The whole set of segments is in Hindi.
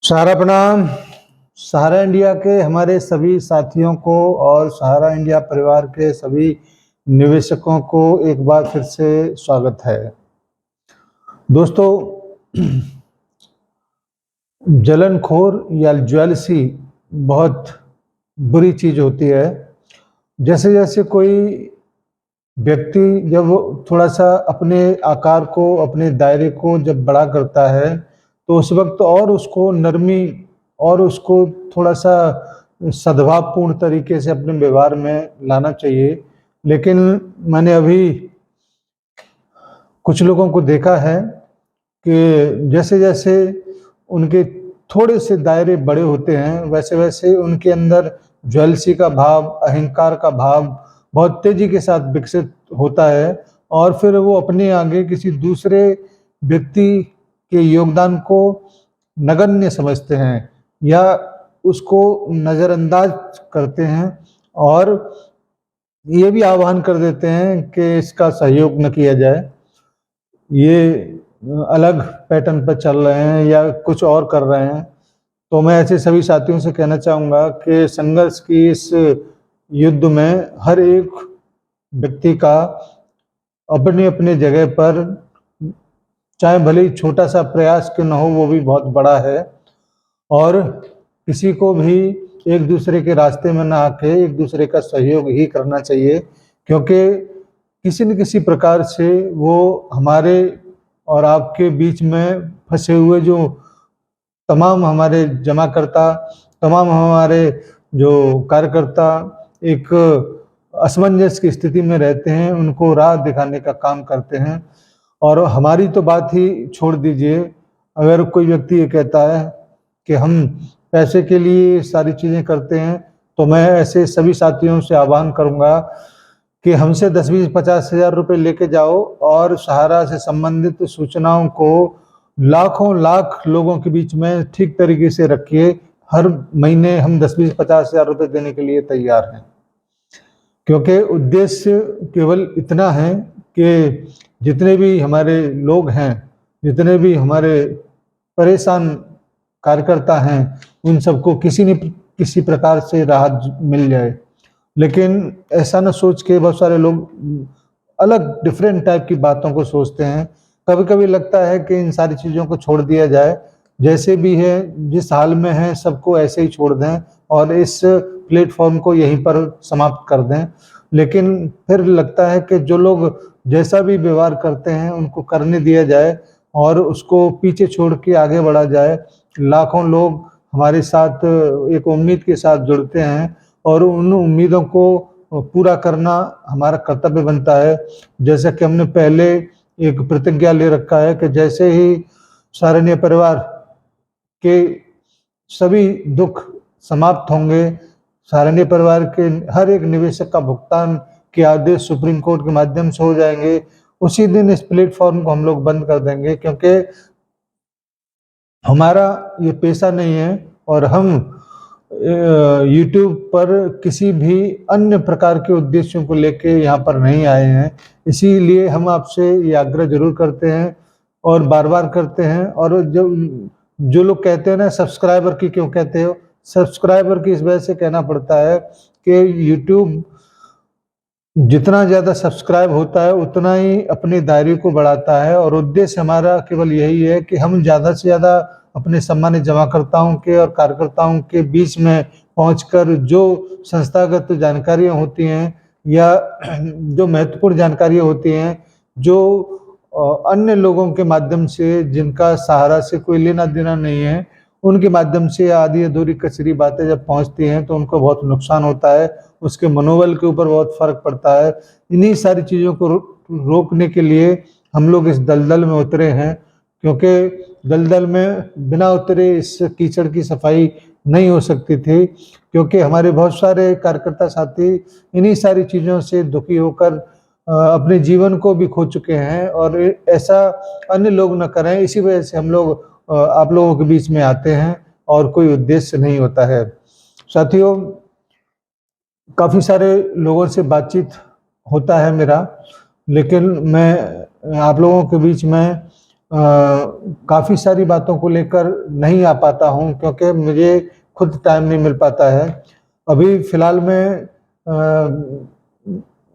सहारा प्रणाम। सहारा इंडिया के हमारे सभी साथियों को और सहारा इंडिया परिवार के सभी निवेशकों को एक बार फिर से स्वागत है। दोस्तों, जलनखोर या ज्वेलसी बहुत बुरी चीज़ होती है। जैसे जैसे कोई व्यक्ति जब थोड़ा सा अपने आकार को, अपने दायरे को जब बड़ा करता है, तो उस वक्त और उसको नरमी और उसको थोड़ा सा सद्भावपूर्ण तरीके से अपने व्यवहार में लाना चाहिए। लेकिन मैंने अभी कुछ लोगों को देखा है कि जैसे जैसे उनके थोड़े से दायरे बड़े होते हैं, वैसे वैसे उनके अंदर ज्वेलसी का भाव, अहंकार का भाव बहुत तेजी के साथ विकसित होता है और फिर वो अपने आगे किसी दूसरे व्यक्ति के योगदान को नगण्य समझते हैं या उसको नज़रअंदाज करते हैं और ये भी आह्वान कर देते हैं कि इसका सहयोग न किया जाए, ये अलग पैटर्न पर चल रहे हैं या कुछ और कर रहे हैं। तो मैं ऐसे सभी साथियों से कहना चाहूँगा कि संघर्ष की इस युद्ध में हर एक व्यक्ति का अपने अपने जगह पर, चाहे भले ही छोटा सा प्रयास क्यों न हो, वो भी बहुत बड़ा है और किसी को भी एक दूसरे के रास्ते में ना आके एक दूसरे का सहयोग ही करना चाहिए, क्योंकि किसी न किसी प्रकार से वो हमारे और आपके बीच में फंसे हुए जो तमाम हमारे जमाकर्ता, तमाम हमारे जो कार्यकर्ता एक असमंजस की स्थिति में रहते हैं, उनको राह दिखाने का काम करते हैं। और हमारी तो बात ही छोड़ दीजिए, अगर कोई व्यक्ति ये कहता है कि हम पैसे के लिए सारी चीज़ें करते हैं, तो मैं ऐसे सभी साथियों से आह्वान करूँगा कि हमसे 10, 20, 50 हज़ार रुपये लेके जाओ और सहारा से संबंधित सूचनाओं को लाखों लाख लोगों के बीच में ठीक तरीके से रखिए। हर महीने हम 10, 20, 50 हज़ार रुपये देने के लिए तैयार हैं, क्योंकि उद्देश्य केवल इतना है कि जितने भी हमारे लोग हैं, जितने भी हमारे परेशान कार्यकर्ता हैं, उन सबको किसी न किसी प्रकार से राहत मिल जाए। लेकिन ऐसा न सोच के बहुत सारे लोग अलग डिफरेंट टाइप की बातों को सोचते हैं। कभी कभी लगता है कि इन सारी चीज़ों को छोड़ दिया जाए, जैसे भी है, जिस हाल में है सबको ऐसे ही छोड़ दें और इस प्लेटफॉर्म को यहीं पर समाप्त कर दें। लेकिन फिर लगता है कि जो लोग जैसा भी व्यवहार करते हैं उनको करने दिया जाए और उसको पीछे छोड़ के आगे बढ़ा जाए। लाखों लोग हमारे साथ एक उम्मीद के साथ जुड़ते हैं और उन उम्मीदों को पूरा करना हमारा कर्तव्य बनता है। जैसा कि हमने पहले एक प्रतिज्ञा ले रखा है कि जैसे ही सहारनीय परिवार के सभी दुख समाप्त होंगे, सहारनीय परिवार के हर एक निवेशक का भुगतान के आदेश सुप्रीम कोर्ट के माध्यम से हो जाएंगे, उसी दिन इस प्लेटफॉर्म को हम लोग बंद कर देंगे, क्योंकि हमारा ये पेशा नहीं है और हम यूट्यूब पर किसी भी अन्य प्रकार के उद्देश्यों को लेके यहाँ पर नहीं आए हैं। इसीलिए हम आपसे ये आग्रह जरूर करते हैं और बार बार करते हैं। और जो लोग कहते हैं ना सब्सक्राइबर की क्यों कहते हो, सब्सक्राइबर की इस वजह से कहना पड़ता है कि यूट्यूब जितना ज़्यादा सब्सक्राइब होता है उतना ही अपने दायरे को बढ़ाता है और उद्देश्य हमारा केवल यही है कि हम ज़्यादा से ज़्यादा अपने सम्मानित जमाकर्ताओं के और कार्यकर्ताओं के बीच में पहुंचकर जो संस्थागत जानकारियां होती हैं या जो महत्वपूर्ण जानकारियां होती हैं, जो अन्य लोगों के माध्यम से जिनका सहारा से कोई लेना देना नहीं है, उनके माध्यम से आधी अधूरी कचरी बातें जब पहुंचती हैं तो उनको बहुत नुकसान होता है, उसके मनोबल के ऊपर बहुत फर्क पड़ता है। इन्हीं सारी चीज़ों को रोकने के लिए हम लोग इस दलदल में उतरे हैं, क्योंकि दलदल में बिना उतरे इस कीचड़ की सफाई नहीं हो सकती थी, क्योंकि हमारे बहुत सारे कार्यकर्ता साथी इन्हीं सारी चीज़ों से दुखी होकर अपने जीवन को भी खो चुके हैं और ऐसा अन्य लोग न करें, इसी वजह से हम लोग आप लोगों के बीच में आते हैं और कोई उद्देश्य नहीं होता है। साथियों, काफ़ी सारे लोगों से बातचीत होता है मेरा, लेकिन मैं आप लोगों के बीच में काफ़ी सारी बातों को लेकर नहीं आ पाता हूँ, क्योंकि मुझे खुद टाइम नहीं मिल पाता है। अभी फ़िलहाल में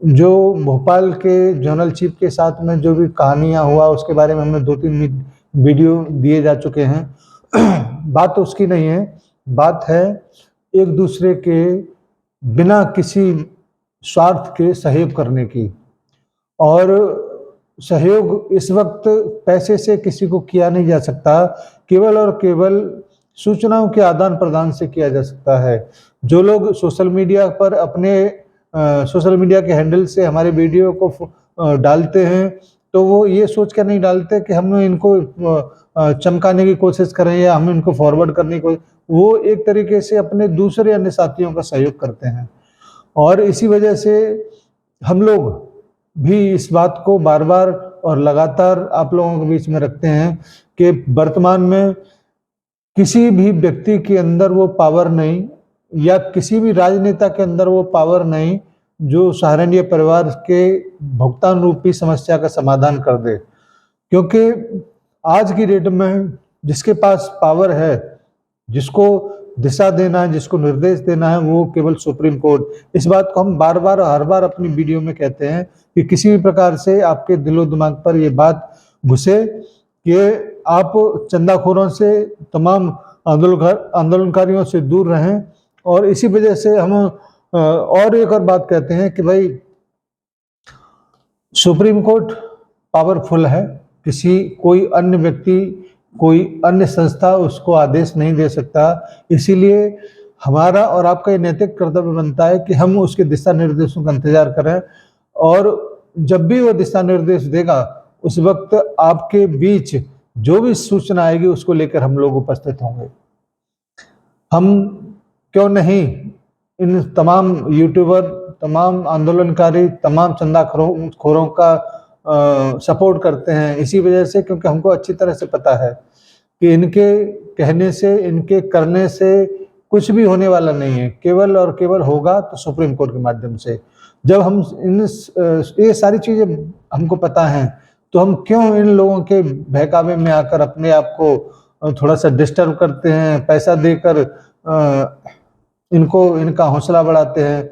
जो भोपाल के जनरल चीफ के साथ में जो भी कहानियाँ हुआ, उसके बारे में हमें 2-3 वीडियो दिए जा चुके हैं। बात उसकी नहीं है, बात है एक दूसरे के बिना किसी स्वार्थ के सहयोग करने की। और सहयोग इस वक्त पैसे से किसी को किया नहीं जा सकता, केवल और केवल सूचनाओं के आदान प्रदान से किया जा सकता है। जो लोग सोशल मीडिया पर अपने सोशल मीडिया के हैंडल से हमारे वीडियो को डालते हैं, तो वो ये सोच कर नहीं डालते कि हम इनको चमकाने की कोशिश करें या हम इनको फॉरवर्ड करने की वो एक तरीके से अपने दूसरे अन्य साथियों का सहयोग करते हैं। और इसी वजह से हम लोग भी इस बात को बार-बार और लगातार आप लोगों के बीच में रखते हैं कि वर्तमान में किसी भी व्यक्ति के अंदर वो पावर नहीं, या किसी भी राजनेता के अंदर वो पावर नहीं जो सहारनपुर परिवार के भुगतान रूपी समस्या का समाधान कर दे। क्योंकि आज की डेट में जिसके पास पावर है, जिसको दिशा देना है, जिसको निर्देश देना है, वो केवल सुप्रीम कोर्ट। इस बात को हम बार-बार हर बार अपनी वीडियो में कहते हैं कि किसी भी प्रकार से आपके दिलो-दिमाग पर ये बात घुसे कि आप चंदाखोरों से, तमाम आंदोलनकारियों से दूर रहें। और इसी वजह से हम और एक और बात कहते हैं कि भाई सुप्रीम कोर्ट पावरफुल है, कोई अन्य व्यक्ति, कोई अन्य संस्था उसको आदेश नहीं दे सकता। इसीलिए हमारा और आपका ये नैतिक कर्तव्य बनता है कि हम उसके दिशा निर्देशों का इंतजार करें, और जब भी वो दिशा निर्देश देगा उस वक्त आपके बीच जो भी सूचना आएगी उसको लेकर हम लोग उपस्थित होंगे। हम क्यों नहीं इन तमाम यूट्यूबर, तमाम आंदोलनकारी, तमाम चंदाखोरों का सपोर्ट करते हैं, इसी वजह से क्योंकि हमको अच्छी तरह से पता है कि इनके कहने से, इनके करने से कुछ भी होने वाला नहीं है। केवल और केवल होगा तो सुप्रीम कोर्ट के माध्यम से। जब हम ये सारी चीज़ें हमको पता हैं, तो हम क्यों इन लोगों के बहकावे में आकर अपने आप को थोड़ा सा डिस्टर्ब करते हैं, पैसा देकर इनका हौसला बढ़ाते हैं।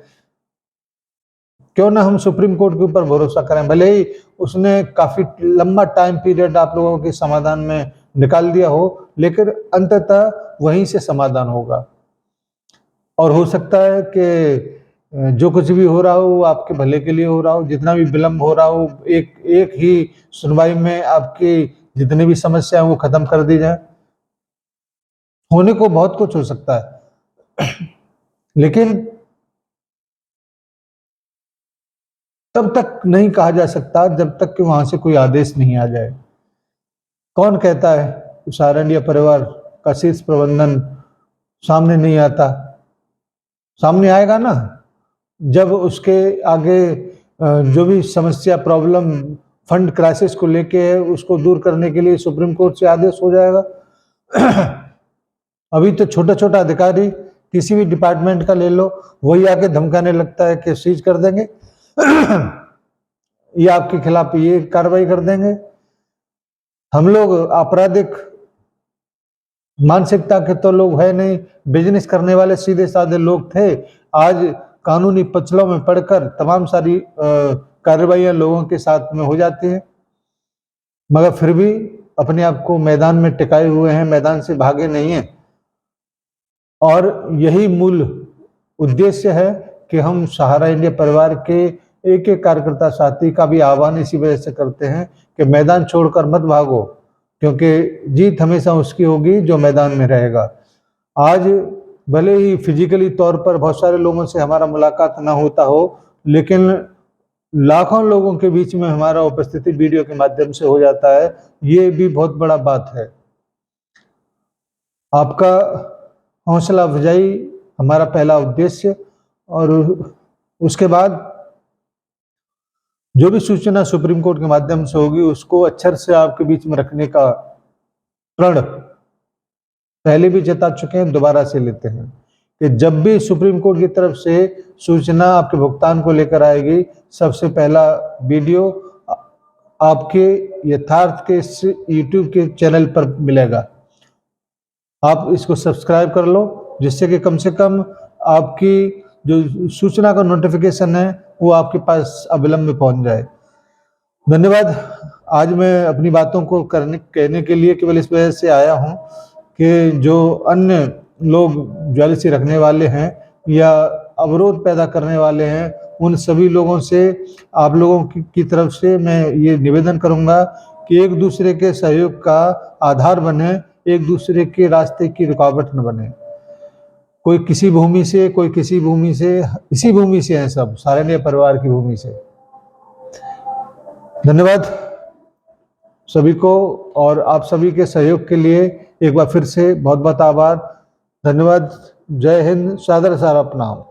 क्यों ना हम सुप्रीम कोर्ट के ऊपर भरोसा करें, भले ही उसने काफ़ी लंबा टाइम पीरियड आप लोगों के समाधान में निकाल दिया हो, लेकिन अंततः वहीं से समाधान होगा। और हो सकता है कि जो कुछ भी हो रहा हो वो आपके भले के लिए हो रहा हो, जितना भी विलम्ब हो रहा हो, एक ही सुनवाई में आपकी जितनी भी समस्या है वो खत्म कर दी जाए। होने को बहुत कुछ हो सकता है, लेकिन तब तक नहीं कहा जा सकता जब तक कि वहां से कोई आदेश नहीं आ जाए। कौन कहता है सहारनपुर परिवार का शीर्ष प्रबंधन सामने नहीं आता? सामने आएगा ना, जब उसके आगे जो भी समस्या, प्रॉब्लम, फंड क्राइसिस को लेके है, उसको दूर करने के लिए सुप्रीम कोर्ट से आदेश हो जाएगा। अभी तो छोटा-छोटा अधिकारी किसी भी डिपार्टमेंट का ले लो, वही आके धमकाने लगता है कि सीज कर देंगे या आपके खिलाफ ये कार्रवाई कर देंगे। हम लोग आपराधिक मानसिकता के तो लोग है नहीं, बिजनेस करने वाले सीधे साधे लोग थे। आज कानूनी पचड़ों में पड़कर तमाम सारी कार्रवाइयां लोगों के साथ में हो जाती हैं, मगर फिर भी अपने आप को मैदान में टिकाए हुए हैं, मैदान से भागे नहीं हैं। और यही मूल उद्देश्य है कि हम सहारा इंडिया परिवार के एक एक कार्यकर्ता साथी का भी आह्वान इसी वजह से करते हैं कि मैदान छोड़कर मत भागो, क्योंकि जीत हमेशा उसकी होगी जो मैदान में रहेगा। आज भले ही फिजिकली तौर पर बहुत सारे लोगों से हमारा मुलाकात ना होता हो, लेकिन लाखों लोगों के बीच में हमारा उपस्थिति वीडियो के माध्यम से हो जाता है। ये भी बहुत बड़ा बात है। आपका हौसला अफजाई हमारा पहला उद्देश्य, और उसके बाद जो भी सूचना सुप्रीम कोर्ट के माध्यम से होगी उसको अक्षर से आपके बीच में रखने का प्रण पहले भी जता चुके हैं, दोबारा से लेते हैं कि जब भी सुप्रीम कोर्ट की तरफ से सूचना आपके भुगतान को लेकर आएगी, सबसे पहला वीडियो आपके यथार्थ के इस यूट्यूब के चैनल पर मिलेगा। आप इसको सब्सक्राइब कर लो, जिससे कि कम से कम आपकी जो सूचना का नोटिफिकेशन है वो आपके पास अविलंब में पहुंच जाए। धन्यवाद। आज मैं अपनी बातों को कहने के लिए केवल इस वजह से आया हूं कि जो अन्य लोग ज्वेलसी रखने वाले हैं या अवरोध पैदा करने वाले हैं, उन सभी लोगों से, आप लोगों की तरफ से मैं ये निवेदन करूंगा कि एक दूसरे के सहयोग का आधार बने, एक दूसरे के रास्ते की रुकावट न बने। कोई किसी भूमि से, कोई किसी भूमि से, इसी भूमि से हैं सब, सारण्य परिवार की भूमि से। धन्यवाद सभी को, और आप सभी के सहयोग के लिए एक बार फिर से बहुत बहुत आभार। धन्यवाद। जय हिंद। सादर सारा प्रणाम।